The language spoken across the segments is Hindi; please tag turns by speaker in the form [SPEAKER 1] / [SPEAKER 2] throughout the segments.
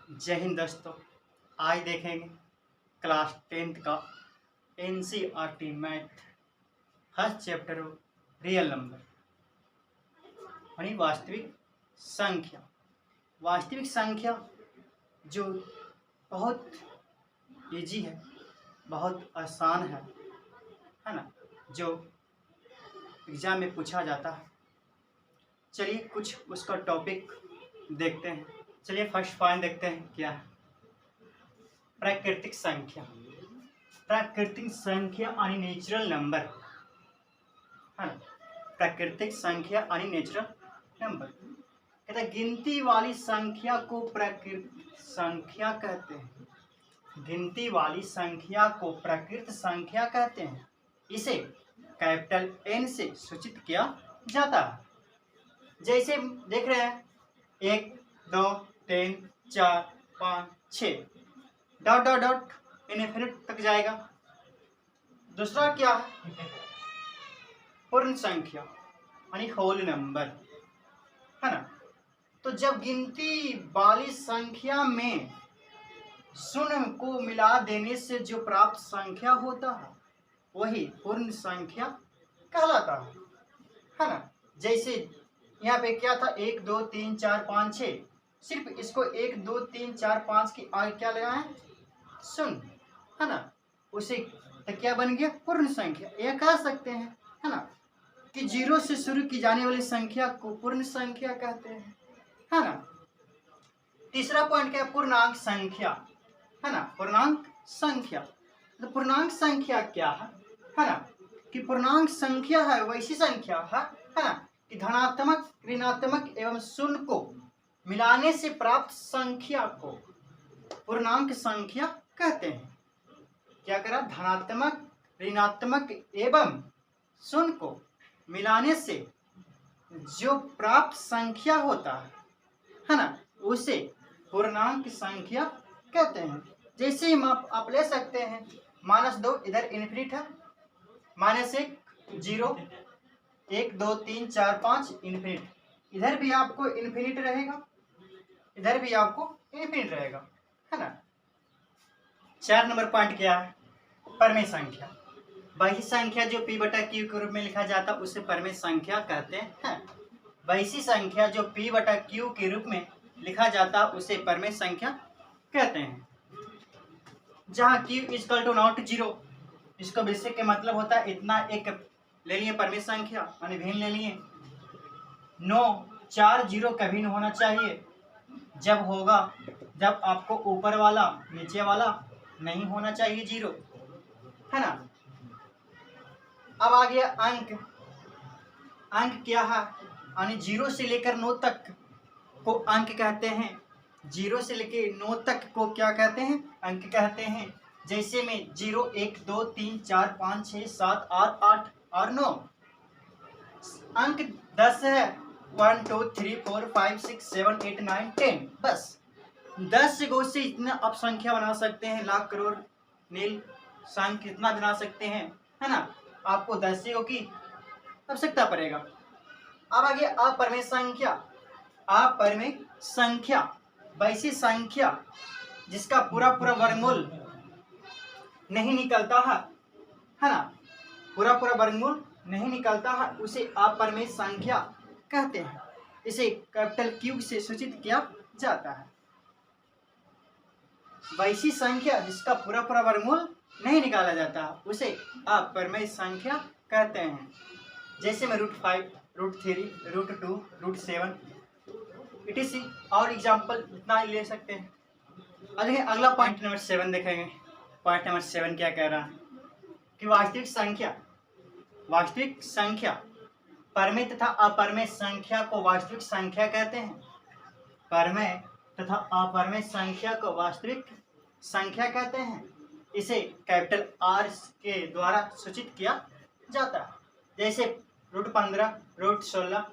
[SPEAKER 1] जय हिंद दोस्तों। आज देखेंगे क्लास 10th का NCERT math first chapter real number यानी वास्तविक संख्या। वास्तविक संख्या जो बहुत इजी है, बहुत आसान है ना, जो एग्जाम में पूछा जाता है। चलिए कुछ उसका टॉपिक देखते हैं। चलिए फर्स्ट पॉइंट देखते हैं क्या है। प्राकृतिक संख्या। प्राकृतिक संख्या यानी नेचुरल नंबर है ना। प्राकृतिक संख्या यानी नेचुरल नंबर कहते हैं गिनती वाली संख्या को प्राकृतिक संख्या कहते हैं। गिनती वाली संख्या को प्राकृत संख्या कहते हैं। इसे कैपिटल N से सूचित किया जाता है। जैसे देख रहे हैं 1 2 3 4 5 6 डॉट डॉट डॉट इनफिनिट तक जाएगा। दूसरा क्या है? पूर्ण संख्या यानी होल नंबर है ना। तो जब गिनती वाली संख्या में शून्य को मिला देने से जो प्राप्त संख्या होता है वही पूर्ण संख्या कहलाता है ना। जैसे यहाँ पे क्या था 1 2 3 4 5 6, सिर्फ इसको 1 2 3 4 5 की आगे क्या लगाए शून्य है ना। उसे तो क्या बन गया? पूर्ण संख्या। यह कह सकते हैं है ना कि 0 से शुरू की जाने वाली संख्या को पूर्ण संख्या कहते हैं है ना। तीसरा पॉइंट क्या है? पूर्णांक संख्या है ना। पूर्णांक संख्या तो पूर्णांक संख्या क्या है ना कि पूर्णांक संख्या है वैसी संख्या है ना कि धनात्मक ऋणात्मक एवं शून्य को मिलाने से प्राप्त संख्या को पूर्णांक संख्या कहते हैं। क्या करा? धनात्मक ऋणात्मक एवं शून्य को मिलाने से जो प्राप्त संख्या होता है ना उसे पूर्णांक संख्या कहते हैं। जैसे हम आप ले सकते हैं -2 इधर इनफिनिट है, -1 0 1 2 3 4 5 इनफिनिट, इधर भी आपको इनफिनिट रहेगा, इधर भी आपको इनफिनिट रहेगा है ना। 4 नंबर पॉइंट क्या है? परमेय संख्या। वैसी संख्या जो P/Q के रूप में लिखा जाता है उसे परमेय संख्या कहते हैं। वैसी संख्या जो P/Q के रूप में लिखा जाता है उसे परमेय संख्या कहते हैं। जहाँ Q = नॉट 0, इसको बेसिक के मतलब होता है इतना एक ले लिए परमेय संख्या यानी भिन्न ले लिए। 9 4 0 कभी नहीं होना चाहिए। जब होगा जब आपको ऊपर वाला नीचे वाला नहीं होना चाहिए 0 है ना। अब आ गया अंक। अंक क्या है? यानी 0 से लेकर 9 तक को अंक कहते हैं। 0 से लेकर 9 तक को क्या कहते हैं? अंक कहते हैं। जैसे में 0 1 2 3 4 5 6 7 8 और 9। अंक 10 है 1 2 3 4 5 6 7 8 9 10। बस 10 गो से इतना आप संख्या बना सकते हैं, लाख करोड़ नील संख्या कितना बना सकते हैं है ना। आपको 10 गो की आवश्यकता पड़ेगा। अब आगे अपरमेय संख्या। अपरमेय संख्या वैसी संख्या जिसका पूरा पूरा वर्गमूल नहीं निकलता है ना। पूरा पूरा वर्गमूल नहीं निकलता है उसे अपरमेय संख्या कहते हैं। इसे कैपिटल Q से सूचित किया जाता है। वैसी संख्या जिसका पूरा पूरा वर्गमूल नहीं निकाला जाता उसे अपरमेय संख्या कहते हैं। जैसे में √5 √3 √2 √7 etc और एग्जाम्पल इतना ही ले सकते हैं। अगला पॉइंट नंबर 7 देखेंगे। पॉइंट नंबर 7 क्या कह रहा है कि वास्तविक संख्या परमेय तथा अपरमेय संख्या को वास्तविक संख्या कहते हैं। परमेय तथा अपरमेय संख्या को वास्तविक संख्या कहते हैं। इसे कैपिटल R के द्वारा सूचित किया जाता है। जैसे √15 √16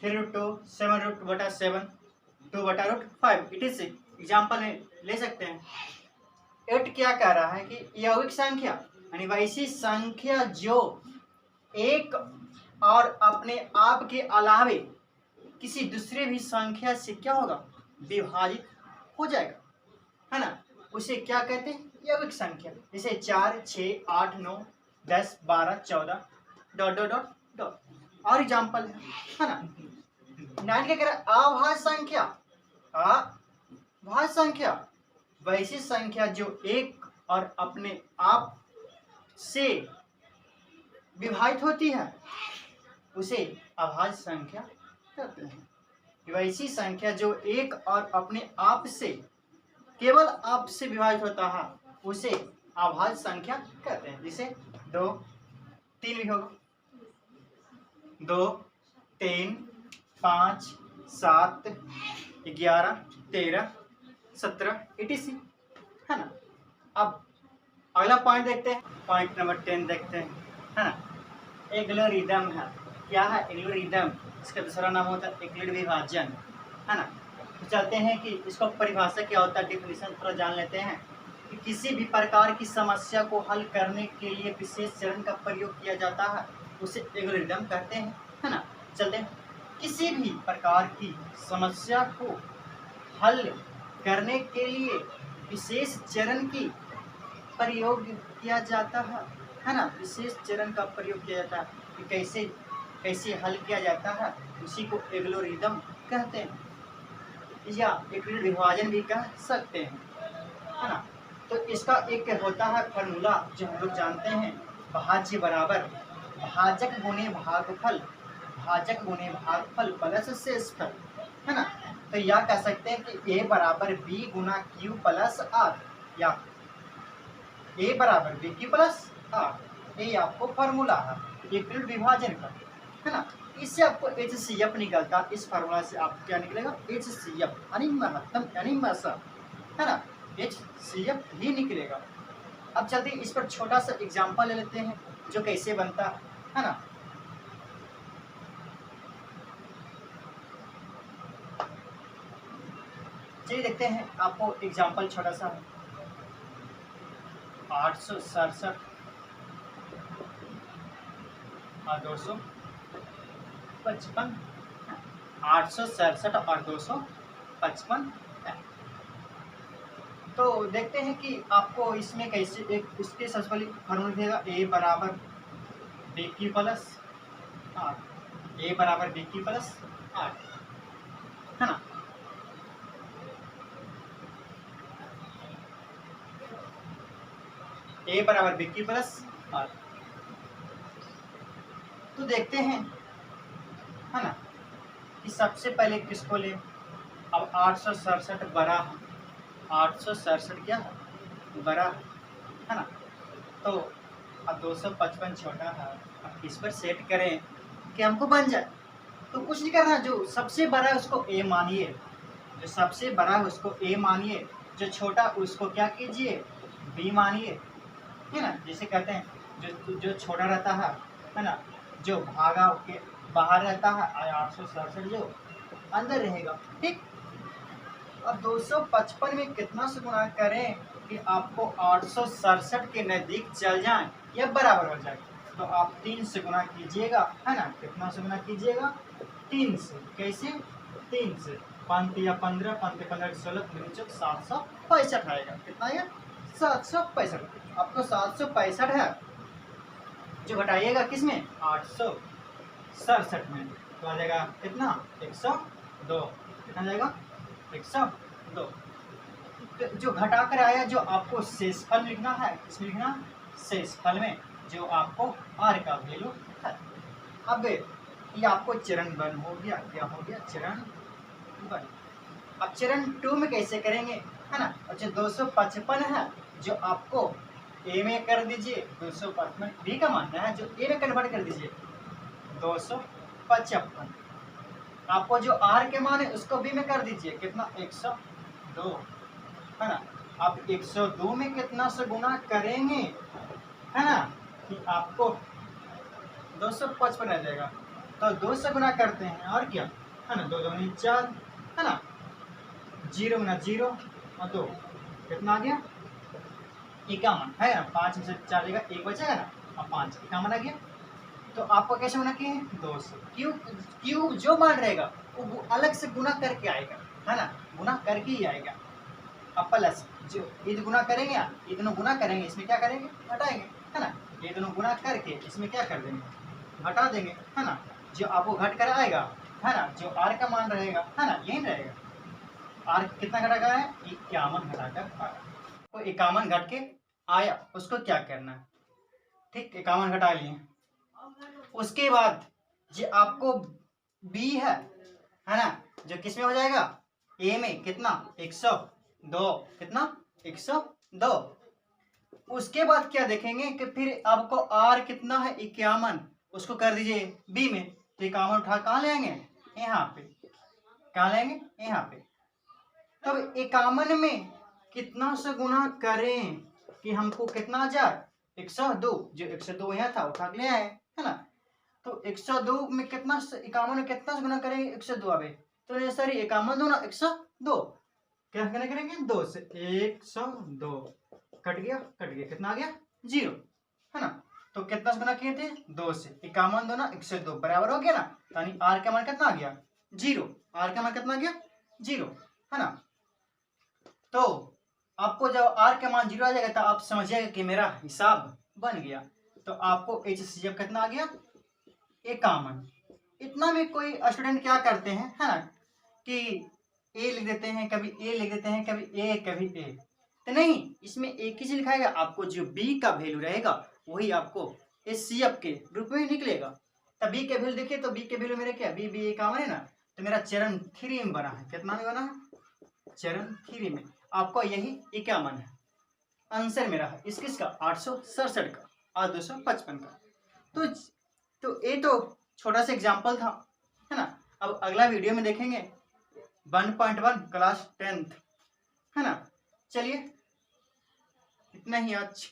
[SPEAKER 1] 3√2 7√7 2/√5 etc एग्जाम्पल ले सकते हैं। 8 क्या कह रहा है कि यौगिक संख्या यानी वैसी संख्या जो एक और अपने आप के अलावे किसी दूसरे भी संख्या से क्या होगा? विभाजित हो जाएगा, है ना। उसे क्या कहते हैं, यौगिक संख्या। जैसे 4, 6, 8, 9, 10, 12, 14 डॉट डॉट डॉट डॉट। और एग्जाम्पल है ना। 9 क्या कह रहा है, अभाज्य संख्या। अभाज्य संख्या वैसी संख्या जो एक और अपने आप से विभाजित होती है, उसे अभाज्य संख्या कहते हैं। वैसी संख्या जो एक और अपने आप से, केवल आप से विभाजित होता है, उसे अभाज्य संख्या कहते हैं। जैसे 2, 3 भी होगा, 2, 3, 5, 7, 11, 13, 17 etc, है ना। अब अगला पॉइंट देखते हैं, पॉइंट नंबर 10 देखते हैं, है ना। एग्लोरिदम है। क्या है एग्लोरिदम? इसका दूसरा नाम होता है यूक्लिड विभाजन, है ना। तो चलते हैं कि इसको परिभाषा क्या होता है, डिफिनेशन थोड़ा जान लेते हैं। कि किसी भी प्रकार की समस्या को हल करने के लिए विशेष चरण का प्रयोग किया जाता है, उसे एल्गोरिदम कहते हैं, है ना। चलते हैं, किसी भी प्रकार की समस्या को हल करने के लिए विशेष चरण की प्रयोग किया जाता है ना। विशेष चरण का प्रयोग किया जाता है कि कैसे कैसे हल किया जाता है, उसी को एल्गोरिदम कहते हैं, या यूक्लिड विभाजन भी कह सकते हैं, है ना। तो इसका एक होता है फॉर्मूला जो हम लोग जानते हैं, भाज्य बराबर भाजक गुणे भागफल, भाजक गुणे भागफल प्लस शेषफल, है ना। तो यह कह सकते हैं कि a बराबर b गुना q प्लस r, या a बराबर b q प्लस r, ये आपको फॉर्मूला है यूक्लिड विभाजन का, है ना। इससे आपको HCF निकलता, इस फार्मूला से आपको क्या निकलेगा, HCF यानी महत्तम यानी मसा, है ना। HCF ही निकलेगा। अब चलते इस पर छोटा सा एग्जांपल ले लेते हैं जो कैसे बनता है ना। चलिए देखते हैं, आपको एग्जांपल छोटा सा, 867 और 255, 867 और 255 है। तो देखते हैं कि आपको इसमें कैसे एक उसके सबसे पहले फॉर्मूला दिएगा, a बराबर B Q plus R, a बराबर बी क्यू प्लस आर, है ना। a बराबर बी क्यू प्लस आर। तो देखते हैं, है ना, कि सबसे पहले किसको ले। अब 867 बड़ा है, 867 क्या है, बड़ा है ना। तो अब 255 छोटा है। अब इस पर सेट करें कि हमको बन जाए, तो कुछ नहीं करना, जो सबसे बड़ा है उसको a मानिए, जो सबसे बड़ा है उसको a मानिए, जो छोटा उसको क्या कीजिए, b मानिए, है ना। जैसे कहते हैं जो छोटा रहता है ना, जो भागा के बाहर रहता है, 867 जो अंदर रहेगा, ठीक। अब 255 में कितना से गुणा करें कि आपको 867 के नजदीक चल जाए या बराबर हो जाए। तो आप 3 से गुणा कीजिएगा, है ना। कितना से गुणा कीजिएगा, 3 से। कैसे, 3 से। 5 या 15, 5 15 16 765 आएगा। कितना आएगा, 765। आपको 765 है जो घटाइएगा किसमें, 867 में, तो आ जाएगा कितना, 102। कितना जाएगा, 102। तो जो घटा कर आया, जो आपको शेषफल लिखना है, इसमें लिखना शेषफल में जो आपको आर का वैल्यू है। अब ये आपको चरण 1 हो गया, क्या हो गया, चरण 1। अब चरण 2 में कैसे करेंगे, है ना। और जो 255 है जो आपको ए में कर दीजिए, 255 बी का मानना है, जो ए में कन्वर्ट कर दीजिए 255। आपको जो आर के मान है उसको बी में कर दीजिए, कितना, 102, है ना। आप 102 में कितना से गुना करेंगे, है ना, कि आपको 255 आ जाएगा। तो 2 से गुना करते हैं, और क्या, है ना, 2 दूनी 4, है ना, 0 गुना 0 और 2, कितना आ गया, 51, है ना। 5 में से 4 जगह 1 बचेगा ना, और 5 51 आ गया। तो आपको कैसे गुना किए, 2 से। क्यों जो मान रहेगा वो अलग से गुना करके आएगा, है ना, गुना करके ही आएगा। अब प्लस जो ये गुना करेंगे, ये दोनों गुना करेंगे, इसमें क्या करेंगे, घटाएंगे, है ना। ये दोनों गुना करके इसमें क्या कर देंगे, घटा देंगे, है ना। जो आपको घट कर आएगा, है ना, जो आर का मान रहेगा, है ना, यही रहेगा। आर कितना घटा कर है, 51 घटाकर आया। तो 51 घट के आया, उसको क्या करना है, ठीक, 51 घटा लिए। उसके बाद जो आपको बी है ना, जो किस में हो जाएगा, ए में कितना 102, कितना 102। उसके बाद क्या देखेंगे कि फिर आपको आर कितना है 51, उसको कर दीजिए बी में, तो 51 उठा कहाँ ले आएंगे, यहाँ पे, कहाँ लेंगे, यहाँ पे। तब 51 में कितना से गुना करें कि हमको कितना आ जाए, 102, जो 102 यहाँ था उठा के ले आए, है ना। तो 102 में कितना, 51 में कितना से गुना करेंगे, 102 आवे, तो सर 51 दो ना 102, क्या करना करेंगे, 2 से 102 कट गया, कितना आ गया, 0, है ना। तो कितना से गुना किए थे, 2 से, 51 दो ना 102 बराबर हो गया ना, यानी आर का मान कितना आ गया, 0, आर का मान कितना आ गया, 0, है ना। तो आपको जब आर का मान 0 आ जाएगा तो आप समझिएगा कि मेरा हिसाब बन गया। तो आपको एच सी जब कितना आ गया, 51। इतना में कोई स्टूडेंट क्या करते हैं, है ना, कि ए लिख देते हैं, कभी ए लिख देते हैं, कभी ए कभी ए, तो नहीं, इसमें एक ही चीज लिखाएगा, आपको जो बी का वैल्यू रहेगा वही आपको एच सी एफ के रूप में निकलेगा। तब बी के वैल्यू देखिए, तो बी के वैल्यू मेरे क्या, बी 51 है ना, तो मेरा चरण 3 में बना है, कितना में बना है, चरण 3 में। आपको यही 51 है, आंसर मेरा है इस किसका, 867 का और 255 का। तो ये तो छोटा सा एग्जाम्पल था, है ना। अब अगला वीडियो में देखेंगे 1.1 क्लास 10th, है ना। चलिए इतना ही आज